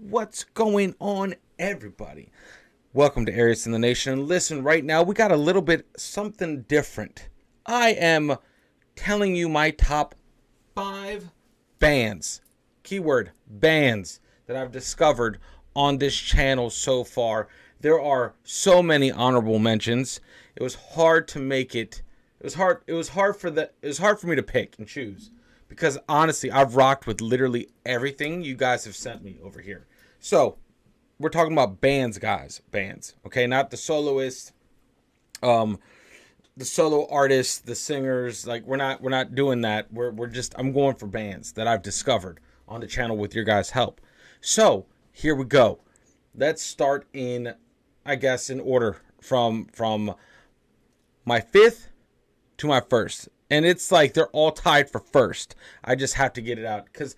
What's going on, everybody? Welcome to Areas in the Nation. And listen, right now, we got a little bit something different. I am telling you my top 5 bands, keyword bands, that I've discovered on this channel so far. There are so many honorable mentions. It was hard to make it. It was hard for me to pick and choose. Because honestly, I've rocked with literally everything you guys have sent me over here. So, we're talking about bands, guys. Bands. Okay, not the soloists, the solo artists, the singers. Like we're not doing that. I'm going for bands that I've discovered on the channel with your guys' help. So, here we go. Let's start in order from my 5th to my 1st. And it's like they're all tied for 1st. I just have to get it out because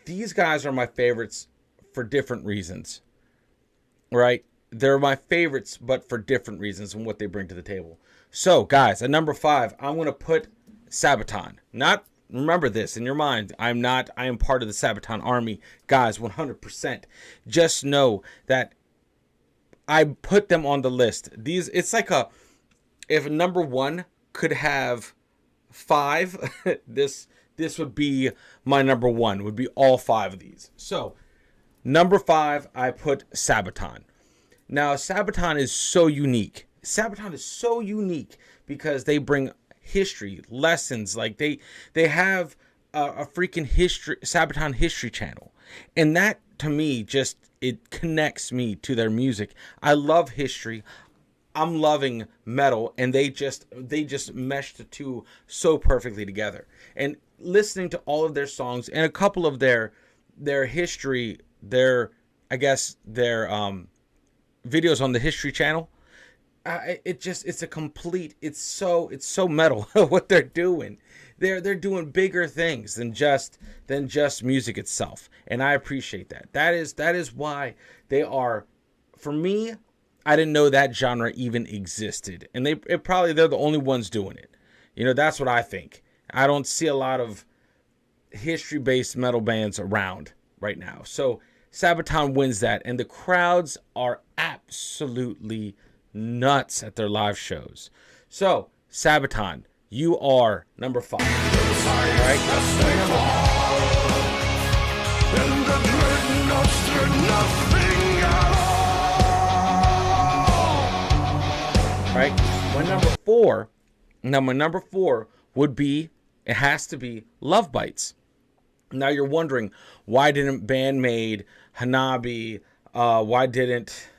these guys are my favorites for different reasons, right? They're my favorites, but for different reasons and what they bring to the table. So, guys, at number 5, I'm going to put Sabaton. Remember this in your mind. I am part of the Sabaton army. Guys, 100%. Just know that I put them on the list. It's like if number 1 could have 5, this would be my number 1, would be all 5 of these. So number 5, I put Sabaton. Now Sabaton is so unique. Because they bring history lessons. Like they have a freaking Sabaton history channel, and that to me it connects me to their music. I love history. I'm loving metal, and they just meshed the two so perfectly together. And listening to all of their songs and a couple of their history, their videos on the History Channel, it's so metal what they're doing. They're doing bigger things than just music itself, and I appreciate that. That is why they are, for me. I didn't know that genre even existed. And they're the only ones doing it. You know, that's what I think. I don't see a lot of history-based metal bands around right now. So Sabaton wins that. And the crowds are absolutely nuts at their live shows. So, Sabaton, you are number 5. Right? Right? My number 4 would be, it has to be Lovebites. Now you're wondering, why didn't Bandmade, Hanabi, why didn't,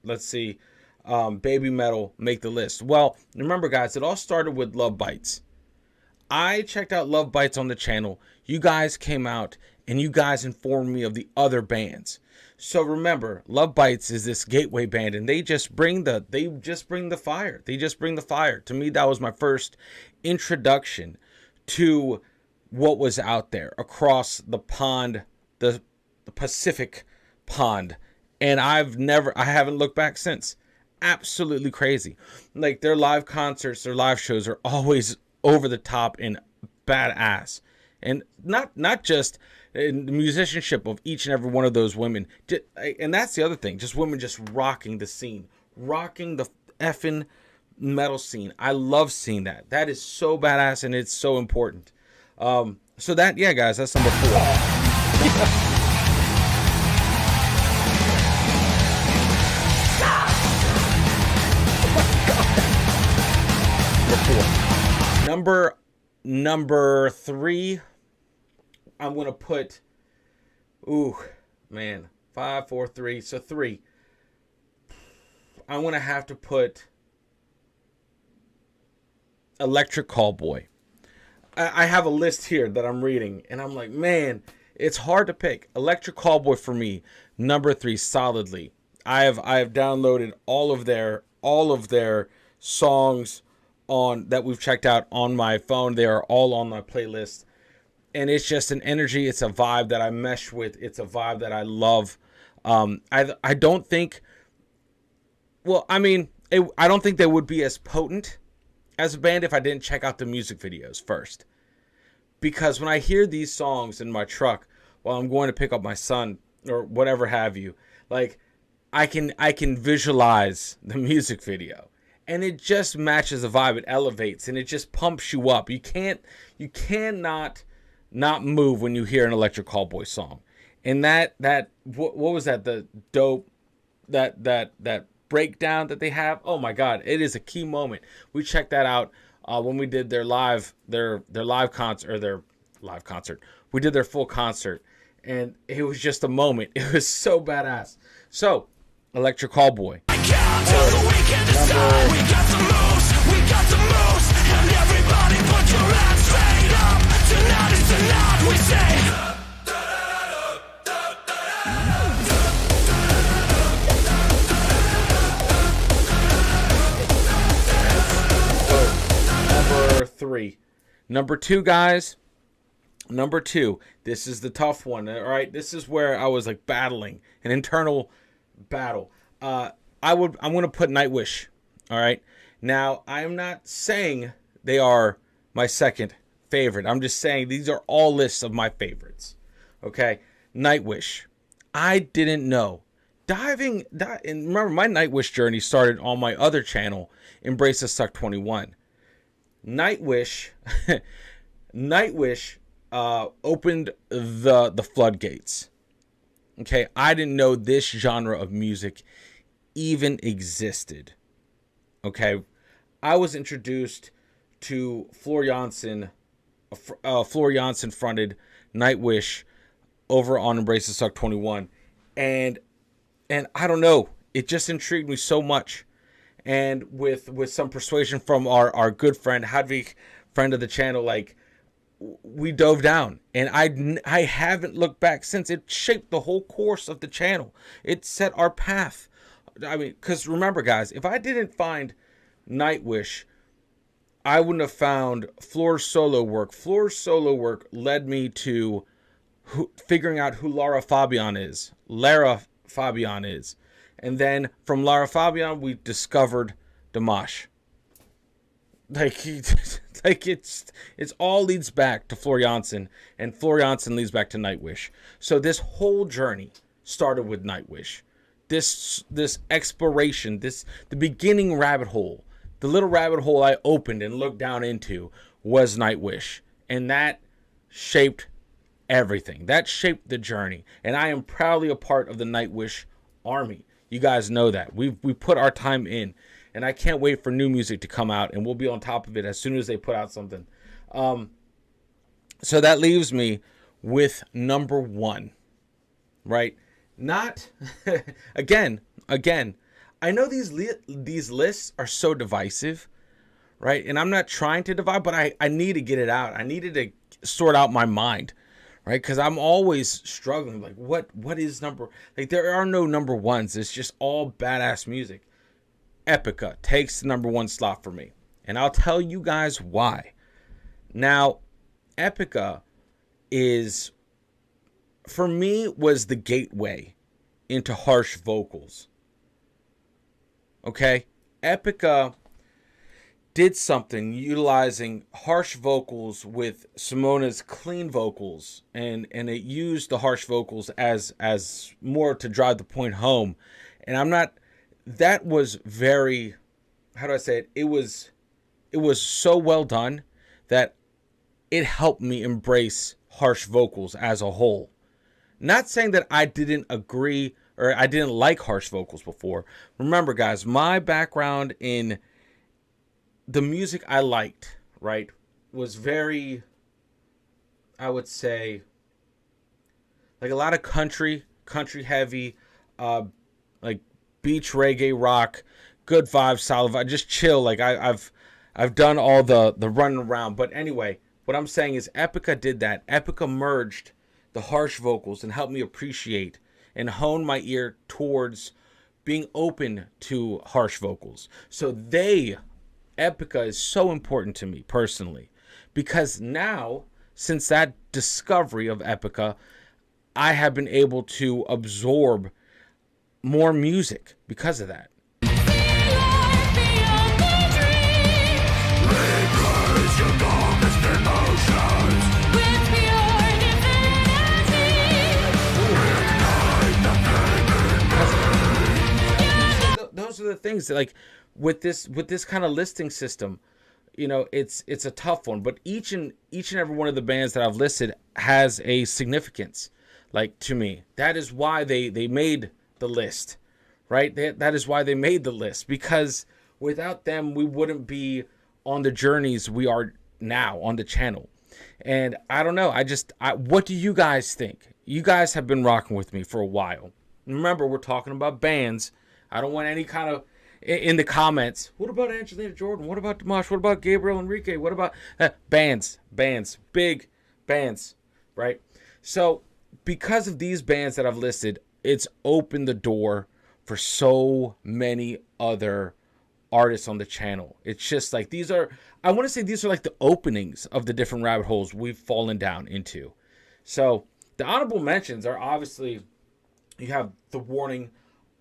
Baby Metal make the list? Well, remember guys, it all started with Lovebites. I checked out Lovebites on the channel. You guys came out and you guys informed me of the other bands. So remember, Lovebites is this gateway band, and they just bring the fire. They just bring the fire. To me, that was my first introduction to what was out there across the pond, the Pacific pond. And I haven't looked back since. Absolutely crazy. Like their live concerts, their live shows are always over the top and badass. And not just in the musicianship of each and every one of those women. And that's the other thing. Just women just rocking the scene. Rocking the effing metal scene. I love seeing that. That is so badass and it's so important. So that, yeah, guys, that's number 4. Number 3, I'm going to put, 5, 4, 3. So 3. I'm going to have to put Electric Callboy. I have a list here that I'm reading, and I'm like, man, it's hard to pick. Electric Callboy for me, number 3, solidly. I have downloaded all of their songs that we've checked out on my phone. They are all on my playlist. And it's just an energy. It's a vibe that I mesh with. It's a vibe that I love. I don't think, I don't think they would be as potent as a band if I didn't check out the music videos first. Because when I hear these songs in my truck while I'm going to pick up my son or whatever have you. Like, I can visualize the music video, and it just matches the vibe. It elevates and it just pumps you up. You cannot not move when you hear an Electric Callboy song. And what was that? The dope, that breakdown that they have. Oh my God, it is a key moment. We checked that out when we did their live concert. We did their full concert, and it was just a moment. It was so badass. So, Electric Callboy. Number 3. Number 2, guys. Number 2. This is the tough one. All right, this is where I was like battling an internal battle. I'm going to put Nightwish. All right. Now, I'm not saying they are my second favorite. I'm just saying these are all lists of my favorites. Okay. Nightwish. I didn't know. And remember, my Nightwish journey started on my other channel, Embrace the Suck 21. Nightwish opened the floodgates. Okay, I didn't know this genre of music even existed. Okay, I was introduced to Floor Jansen fronted Nightwish over on Embrace the Suck 21, and I don't know, it just intrigued me so much. And with some persuasion from our good friend Hadvik, friend of the channel, like, we dove down, and I haven't looked back since. It shaped the whole course of the channel. It set our path. I mean, because remember, guys, if I didn't find Nightwish, I wouldn't have found Floor's solo work. Floor's solo work led me to figuring out who Lara Fabian is. And then from Lara Fabian, we discovered Dimash. It's all leads back to Floor Jansen, and Floor Jansen leads back to Nightwish. So this whole journey started with Nightwish. This exploration, the beginning rabbit hole, the little rabbit hole I opened and looked down into was Nightwish, and that shaped everything. That shaped the journey, and I am proudly a part of the Nightwish army. You guys know that we put our time in. And I can't wait for new music to come out, and we'll be on top of it as soon as they put out something. So that leaves me with number 1, right? Not again. I know these lists are so divisive, right? And I'm not trying to divide, but I need to get it out. I needed to sort out my mind, right? Because I'm always struggling. Like, what is number? Like, there are no number 1s. It's just all badass music. Epica takes the number 1 slot for me, and I'll tell you guys why. Now, Epica for me, was the gateway into harsh vocals. Okay, Epica did something utilizing harsh vocals with Simona's clean vocals, and it used the harsh vocals as more to drive the point home. And that was very, how do I say it? It was so well done that it helped me embrace harsh vocals as a whole. Not saying that I didn't agree or I didn't like harsh vocals before. Remember, guys, my background in the music I liked, right, was very, I would say, like a lot of country heavy, like beach reggae rock, good vibes, solid vibe, just chill. Like I've done all the running around. But anyway, what I'm saying is Epica did that. Epica merged the harsh vocals and helped me appreciate and hone my ear towards being open to harsh vocals. So Epica is so important to me personally, because now, since that discovery of Epica, I have been able to absorb more music because of that. the things that, like, with this kind of listing system, you know, it's a tough one, but each and every one of the bands that I've listed has a significance, like, to me. That is why they made the list, right? That is why they made the list, because without them, we wouldn't be on the journeys we are now on the channel. And I don't know. What do you guys think? You guys have been rocking with me for a while. Remember, we're talking about bands. I don't want any kind of, in the comments, what about Angelina Jordan? What about Dimash? What about Gabriel Enrique? What about bands, big bands, right? So because of these bands that I've listed, it's opened the door for so many other artists on the channel. It's just like, I want to say these are like the openings of the different rabbit holes we've fallen down into. So the honorable mentions are obviously, you have The Warning,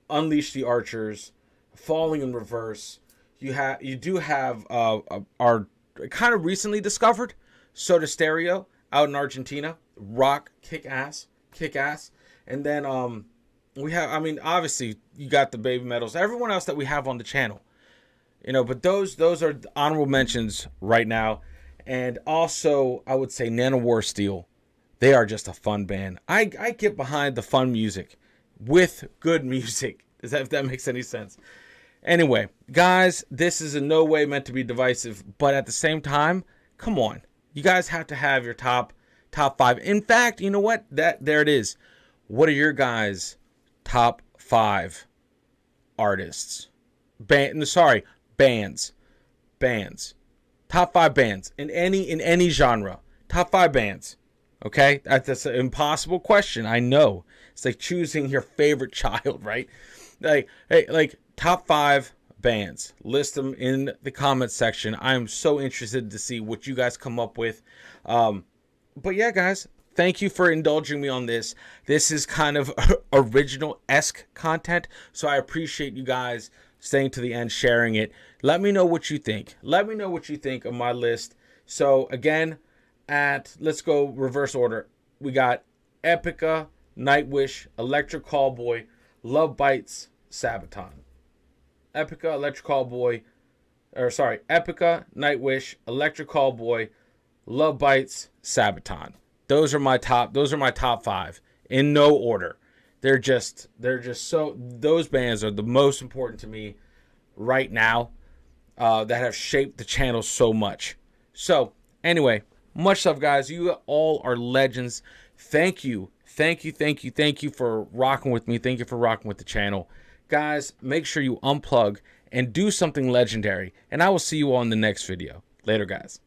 Unleash the Archers, Falling in Reverse. You do have our kind of recently discovered Soda Stereo out in Argentina. Rock, kick ass. And then we have, I mean, obviously you got the Baby Metals, everyone else that we have on the channel. You know, but those are honorable mentions right now. And also, I would say Nano War Steel. They are just a fun band. I get behind the fun music with good music. If that makes any sense. Anyway, guys, this is in no way meant to be divisive, but at the same time, come on. You guys have to have your top 5. In fact, you know what? There it is. What are your guys' top 5 artists? Bands. Top 5 bands in any genre. Top 5 bands. Okay? That's an impossible question. I know. It's like choosing your favorite child, right? Like, hey, like, top 5 bands. List them in the comments section. I'm so interested to see what you guys come up with. But yeah, guys, thank you for indulging me on this. This is kind of original-esque content, so I appreciate you guys staying to the end, sharing it. Let me know what you think. Let me know what you think of my list. So again, let's go reverse order. We got Epica, Nightwish, Electric Callboy, Lovebites, Sabaton. Epica, Nightwish, Electric Callboy, Lovebites, Sabaton. Those are my top 5 in no order. They're just so, those bands are the most important to me right now, that have shaped the channel so much. So anyway, much love, guys. You all are legends. Thank you for rocking with me. Thank you for rocking with the channel. Guys, make sure you unplug and do something legendary, and I will see you all in the next video. Later, guys.